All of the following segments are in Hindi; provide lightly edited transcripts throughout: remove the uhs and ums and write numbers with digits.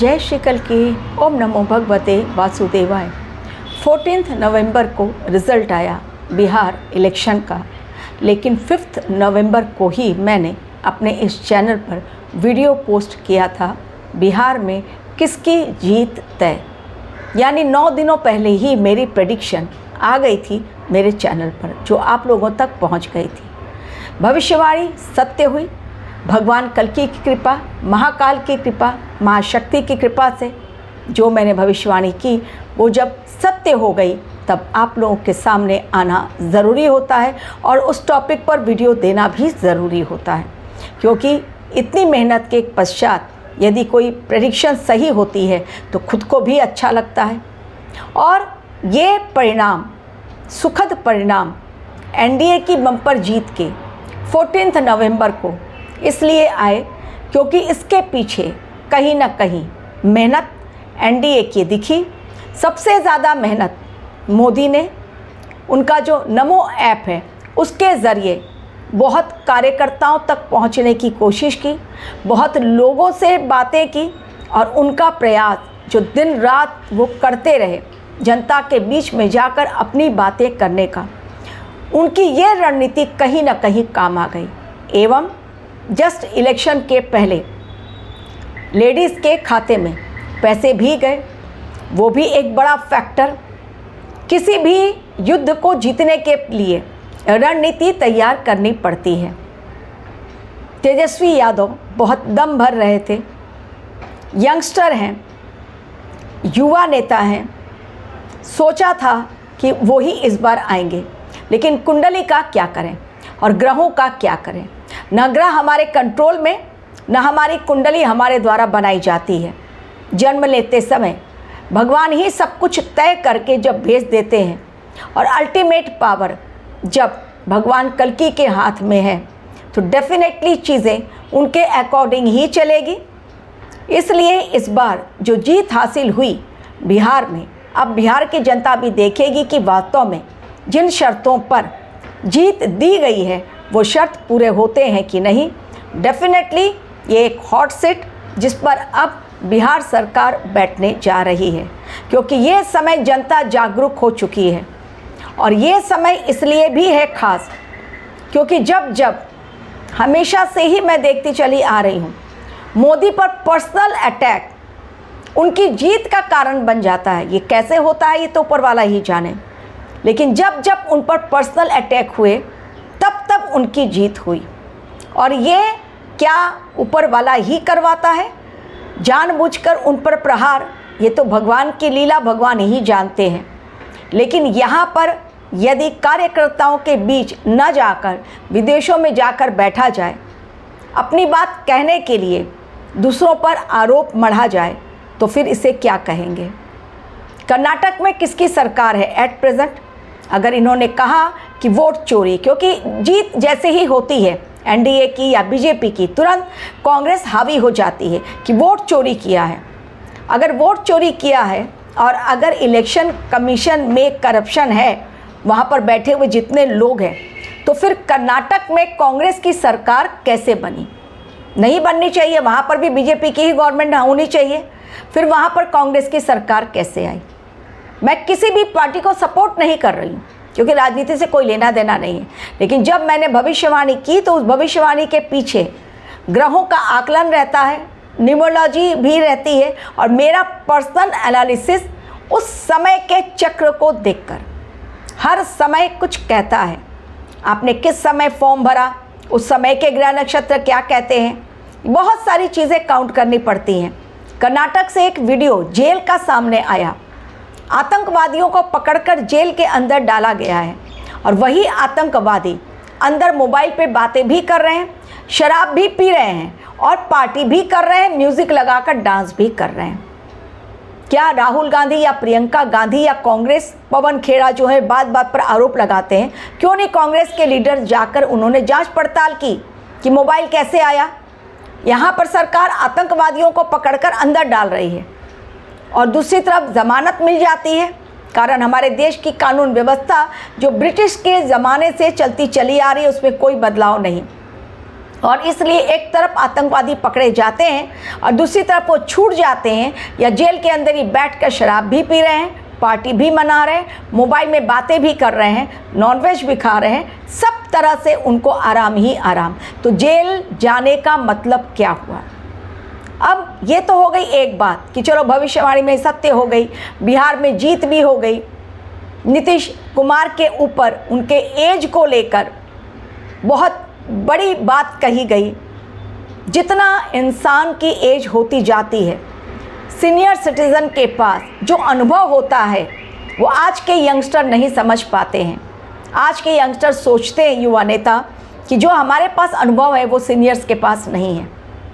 जय श्री कल की। ओम नमो भगवते वासुदेवाय। 14 नवंबर को रिज़ल्ट आया बिहार इलेक्शन का, लेकिन 5 नवंबर को ही मैंने अपने इस चैनल पर वीडियो पोस्ट किया था बिहार में किसकी जीत तय। यानी 9 दिनों पहले ही मेरी प्रेडिक्शन आ गई थी मेरे चैनल पर, जो आप लोगों तक पहुंच गई थी। भविष्यवाणी सत्य हुई। भगवान कल्कि की कृपा, महाकाल की कृपा, महाशक्ति की कृपा से जो मैंने भविष्यवाणी की वो जब सत्य हो गई तब आप लोगों के सामने आना ज़रूरी होता है और उस टॉपिक पर वीडियो देना भी ज़रूरी होता है, क्योंकि इतनी मेहनत के पश्चात यदि कोई प्रेडिक्शन सही होती है तो खुद को भी अच्छा लगता है। और ये परिणाम, सुखद परिणाम एनडीए की बम्पर जीत के 14 नवंबर को इसलिए आए क्योंकि इसके पीछे कहीं ना कहीं मेहनत एनडीए की दिखी। सबसे ज़्यादा मेहनत मोदी ने, उनका जो नमो ऐप है उसके ज़रिए बहुत कार्यकर्ताओं तक पहुंचने की कोशिश की, बहुत लोगों से बातें की और उनका प्रयास जो दिन रात वो करते रहे जनता के बीच में जाकर अपनी बातें करने का, उनकी ये रणनीति कहीं ना कहीं काम आ गई। एवं जस्ट इलेक्शन के पहले लेडीज़ के खाते में पैसे भी गए, वो भी एक बड़ा फैक्टर। किसी भी युद्ध को जीतने के लिए रणनीति तैयार करनी पड़ती है। तेजस्वी यादव बहुत दम भर रहे थे, यंगस्टर हैं, युवा नेता हैं, सोचा था कि वो ही इस बार आएंगे, लेकिन कुंडली का क्या करें और ग्रहों का क्या करें। न ग्रह हमारे कंट्रोल में, न हमारी कुंडली हमारे द्वारा बनाई जाती है। जन्म लेते समय भगवान ही सब कुछ तय करके जब भेज देते हैं और अल्टीमेट पावर जब भगवान कल्कि के हाथ में है तो डेफिनेटली चीज़ें उनके अकॉर्डिंग ही चलेगी। इसलिए इस बार जो जीत हासिल हुई बिहार में, अब बिहार की जनता भी देखेगी कि वास्तव में जिन शर्तों पर जीत दी गई है वो शर्त पूरे होते हैं कि नहीं। डेफिनेटली ये एक हॉट सीट जिस पर अब बिहार सरकार बैठने जा रही है, क्योंकि ये समय जनता जागरूक हो चुकी है। और ये समय इसलिए भी है खास क्योंकि जब जब हमेशा से ही मैं देखती चली आ रही हूँ मोदी पर पर्सनल अटैक उनकी जीत का कारण बन जाता है। ये कैसे होता है ये तो ऊपर वाला ही जाने, लेकिन जब जब उन पर पर्सनल अटैक हुए तब तब उनकी जीत हुई। और ये क्या ऊपर वाला ही करवाता है, जानबूझकर उन पर प्रहार, ये तो भगवान की लीला भगवान ही जानते हैं। लेकिन यहाँ पर यदि कार्यकर्ताओं के बीच न जाकर विदेशों में जाकर बैठा जाए, अपनी बात कहने के लिए दूसरों पर आरोप मढ़ा जाए तो फिर इसे क्या कहेंगे। कर्नाटक में किसकी सरकार है एट प्रेजेंट? अगर इन्होंने कहा कि वोट चोरी, क्योंकि जीत जैसे ही होती है एनडीए की या बीजेपी की, तुरंत कांग्रेस हावी हो जाती है कि वोट चोरी किया है। अगर वोट चोरी किया है और अगर इलेक्शन कमीशन में करप्शन है, वहाँ पर बैठे हुए जितने लोग हैं, तो फिर कर्नाटक में कांग्रेस की सरकार कैसे बनी? नहीं बननी चाहिए, वहाँ पर भी बीजेपी की ही गवर्नमेंट होनी चाहिए। फिर वहाँ पर कांग्रेस की सरकार कैसे आई? मैं किसी भी पार्टी को सपोर्ट नहीं कर रही हूँ क्योंकि राजनीति से कोई लेना देना नहीं है, लेकिन जब मैंने भविष्यवाणी की तो उस भविष्यवाणी के पीछे ग्रहों का आकलन रहता है, न्यूमरोलॉजी भी रहती है और मेरा पर्सनल एनालिसिस उस समय के चक्र को देखकर हर समय कुछ कहता है। आपने किस समय फॉर्म भरा, उस समय के ग्रह नक्षत्र क्या कहते हैं, बहुत सारी चीज़ें काउंट करनी पड़ती हैं। कर्नाटक से एक वीडियो जेल का सामने आया, आतंकवादियों को पकड़कर जेल के अंदर डाला गया है और वही आतंकवादी अंदर मोबाइल पे बातें भी कर रहे हैं, शराब भी पी रहे हैं और पार्टी भी कर रहे हैं, म्यूज़िक लगाकर डांस भी कर रहे हैं। क्या राहुल गांधी या प्रियंका गांधी या कांग्रेस पवन खेड़ा जो है बात बात पर आरोप लगाते हैं, क्यों नहीं कांग्रेस के लीडर जाकर उन्होंने जांच पड़ताल की कि मोबाइल कैसे आया? यहाँ पर सरकार आतंकवादियों को पकड़कर अंदर डाल रही है और दूसरी तरफ ज़मानत मिल जाती है, कारण हमारे देश की कानून व्यवस्था जो ब्रिटिश के ज़माने से चलती चली आ रही है उसमें कोई बदलाव नहीं। और इसलिए एक तरफ आतंकवादी पकड़े जाते हैं और दूसरी तरफ वो छूट जाते हैं या जेल के अंदर ही बैठकर शराब भी पी रहे हैं, पार्टी भी मना रहे हैं, मोबाइल में बातें भी कर रहे हैं, नॉनवेज भी खा रहे हैं, सब तरह से उनको आराम ही आराम। तो जेल जाने का मतलब क्या हुआ? अब ये तो हो गई एक बात कि चलो भविष्यवाणी में सत्य हो गई, बिहार में जीत भी हो गई। नीतीश कुमार के ऊपर उनके एज को लेकर बहुत बड़ी बात कही गई। जितना इंसान की एज होती जाती है, सीनियर सिटीज़न के पास जो अनुभव होता है वो आज के यंगस्टर नहीं समझ पाते हैं। आज के यंगस्टर सोचते हैं, युवा नेता, कि जो हमारे पास अनुभव है वो सीनियर्स के पास नहीं है,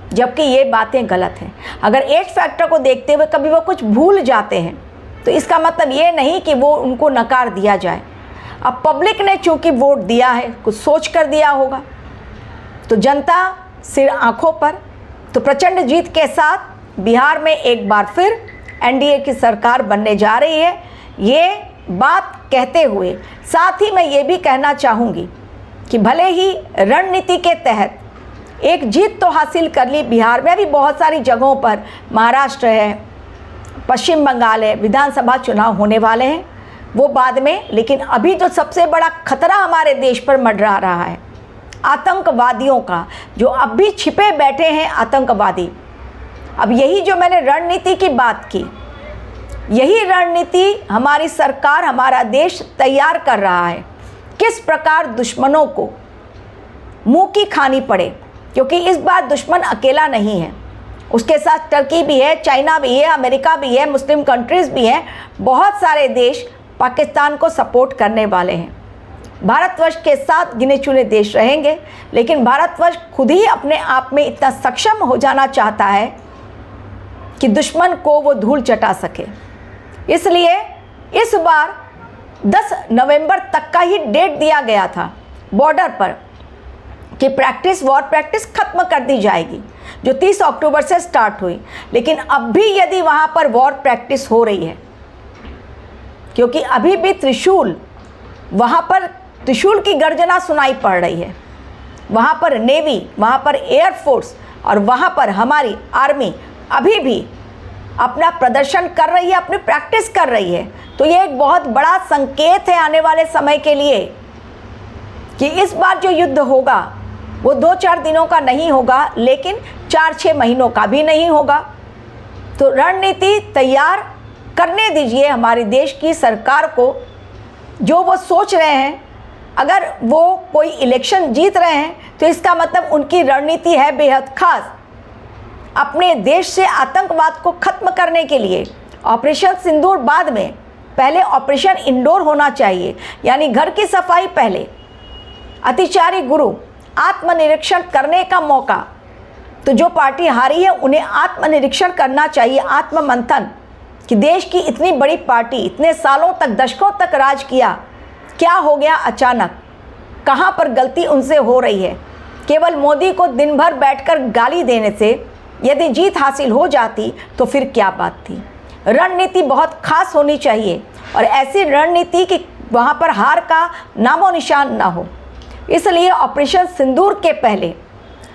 जबकि ये बातें गलत हैं। अगर एज फैक्टर को देखते हुए कभी वो कुछ भूल जाते हैं तो इसका मतलब ये नहीं कि वो उनको नकार दिया जाए। अब पब्लिक ने चूँकि वोट दिया है, कुछ सोच कर दिया होगा, तो जनता सिर आंखों पर। तो प्रचंड जीत के साथ बिहार में एक बार फिर एनडीए की सरकार बनने जा रही है। ये बात कहते हुए साथ ही मैं ये भी कहना चाहूँगी कि भले ही रणनीति के तहत एक जीत तो हासिल कर ली बिहार में, अभी बहुत सारी जगहों पर, महाराष्ट्र है, पश्चिम बंगाल है, विधानसभा चुनाव होने वाले हैं, वो बाद में। लेकिन अभी जो सबसे बड़ा खतरा हमारे देश पर मंडरा रहा है, आतंकवादियों का, जो अब भी छिपे बैठे हैं आतंकवादी। अब यही जो मैंने रणनीति की बात की, यही रणनीति हमारी सरकार, हमारा देश तैयार कर रहा है। किस प्रकार दुश्मनों को मुंह की खानी पड़े, क्योंकि इस बार दुश्मन अकेला नहीं है, उसके साथ टर्की भी है, चाइना भी है, अमेरिका भी है, मुस्लिम कंट्रीज़ भी हैं। बहुत सारे देश पाकिस्तान को सपोर्ट करने वाले हैं। भारतवर्ष के साथ गिने चुने देश रहेंगे, लेकिन भारतवर्ष खुद ही अपने आप में इतना सक्षम हो जाना चाहता है कि दुश्मन को वो धूल चटा सके। इसलिए इस बार 10 नवंबर तक का ही डेट दिया गया था बॉर्डर पर कि प्रैक्टिस, वॉर प्रैक्टिस खत्म कर दी जाएगी, जो 30 अक्टूबर से स्टार्ट हुई। लेकिन अब भी यदि वहाँ पर वॉर प्रैक्टिस हो रही है, क्योंकि अभी भी त्रिशूल, वहाँ पर त्रिशूल की गर्जना सुनाई पड़ रही है, वहाँ पर नेवी, वहाँ पर एयरफोर्स और वहाँ पर हमारी आर्मी अभी भी अपना प्रदर्शन कर रही है, अपनी प्रैक्टिस कर रही है। तो ये एक बहुत बड़ा संकेत है आने वाले समय के लिए कि इस बार जो युद्ध होगा वो 2-4 दिनों का नहीं होगा, लेकिन 4-6 महीनों का भी नहीं होगा। तो रणनीति तैयार करने दीजिए हमारे देश की सरकार को। जो वो सोच रहे हैं, अगर वो कोई इलेक्शन जीत रहे हैं तो इसका मतलब उनकी रणनीति है बेहद खास, अपने देश से आतंकवाद को खत्म करने के लिए। ऑपरेशन सिंदूर बाद में, पहले ऑपरेशन इंडोर होना चाहिए, यानी घर की सफाई पहले, अतिचारी गुरु, आत्मनिरीक्षण करने का मौका। तो जो पार्टी हारी है उन्हें आत्मनिरीक्षण करना चाहिए, आत्ममंथन, कि देश की इतनी बड़ी पार्टी इतने सालों तक, दशकों तक राज किया, क्या हो गया अचानक, कहाँ पर गलती उनसे हो रही है। केवल मोदी को दिन भर बैठकर गाली देने से यदि जीत हासिल हो जाती तो फिर क्या बात थी। रणनीति बहुत खास होनी चाहिए और ऐसी रणनीति कि वहाँ पर हार का नामो निशान ना हो। इसलिए ऑपरेशन सिंदूर के पहले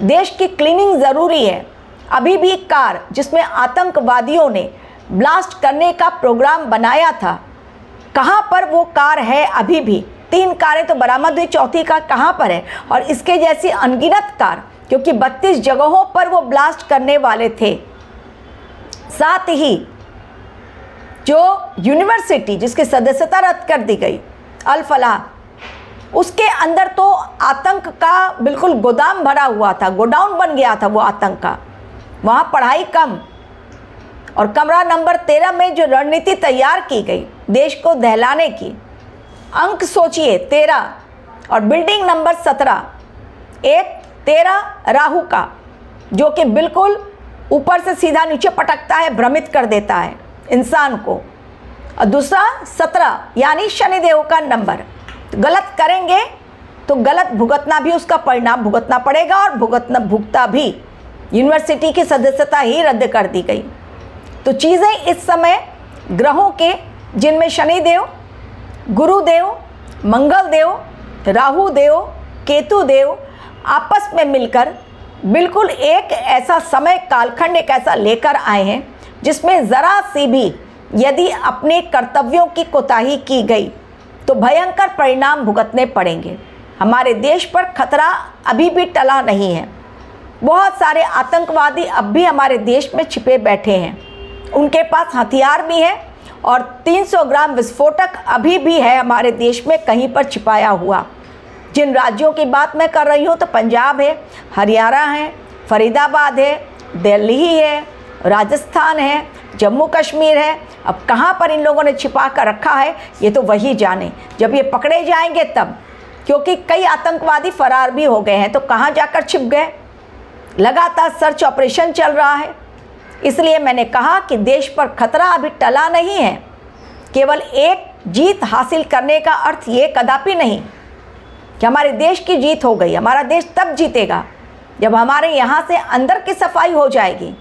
देश की क्लीनिंग ज़रूरी है। अभी भी कार जिसमें आतंकवादियों ने ब्लास्ट करने का प्रोग्राम बनाया था, कहाँ पर वो कार है? अभी भी 3 कारें तो बरामद हुई, चौथी कार कहाँ पर है? और इसके जैसी अनगिनत कार, क्योंकि 32 जगहों पर वो ब्लास्ट करने वाले थे। साथ ही जो यूनिवर्सिटी जिसकी सदस्यता रद्द कर दी गई, अल फलाह, उसके अंदर तो आतंक का बिल्कुल गोदाम भरा हुआ था, गोडाउन बन गया था वो आतंक का। वहाँ पढ़ाई कम, और कमरा नंबर 13 में जो रणनीति तैयार की गई देश को दहलाने की, अंक सोचिए 13, और बिल्डिंग नंबर 17, एक 13 राहु का, जो कि बिल्कुल ऊपर से सीधा नीचे पटकता है, भ्रमित कर देता है इंसान को, और दूसरा 17 यानी शनिदेव का नंबर। गलत करेंगे तो गलत भुगतना भी, उसका परिणाम भुगतना पड़ेगा, और भुगता भी। यूनिवर्सिटी की सदस्यता ही रद्द कर दी गई। तो चीज़ें इस समय ग्रहों के, जिनमें शनिदेव, गुरुदेव, मंगल देव, राहु देव, केतु देव आपस में मिलकर बिल्कुल एक ऐसा समय कालखंड एक ऐसा लेकर आए हैं जिसमें ज़रा सी भी यदि अपने कर्तव्यों की कोताही की गई तो भयंकर परिणाम भुगतने पड़ेंगे। हमारे देश पर खतरा अभी भी टला नहीं है। बहुत सारे आतंकवादी अब भी हमारे देश में छिपे बैठे हैं, उनके पास हथियार भी है और 300 ग्राम विस्फोटक अभी भी है हमारे देश में कहीं पर छिपाया हुआ। जिन राज्यों की बात मैं कर रही हूँ तो पंजाब है, हरियाणा है, फरीदाबाद है, दिल्ली है, राजस्थान है, जम्मू कश्मीर है। अब कहाँ पर इन लोगों ने छिपा कर रखा है ये तो वही जाने, जब ये पकड़े जाएंगे तब, क्योंकि कई आतंकवादी फरार भी हो गए हैं तो कहाँ जाकर छिप गए। लगातार सर्च ऑपरेशन चल रहा है। इसलिए मैंने कहा कि देश पर खतरा अभी टला नहीं है। केवल एक जीत हासिल करने का अर्थ ये कदापि नहीं कि हमारे देश की जीत हो गई। हमारा देश तब जीतेगा जब हमारे यहाँ से अंदर की सफाई हो जाएगी।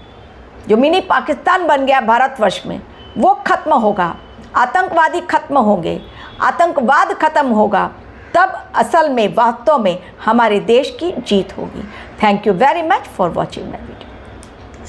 जो मिनी पाकिस्तान बन गया भारतवर्ष में वो खत्म होगा, आतंकवादी खत्म होंगे, आतंकवाद खत्म होगा, तब असल में वास्तव में हमारे देश की जीत होगी। Thank you very much for watching my video.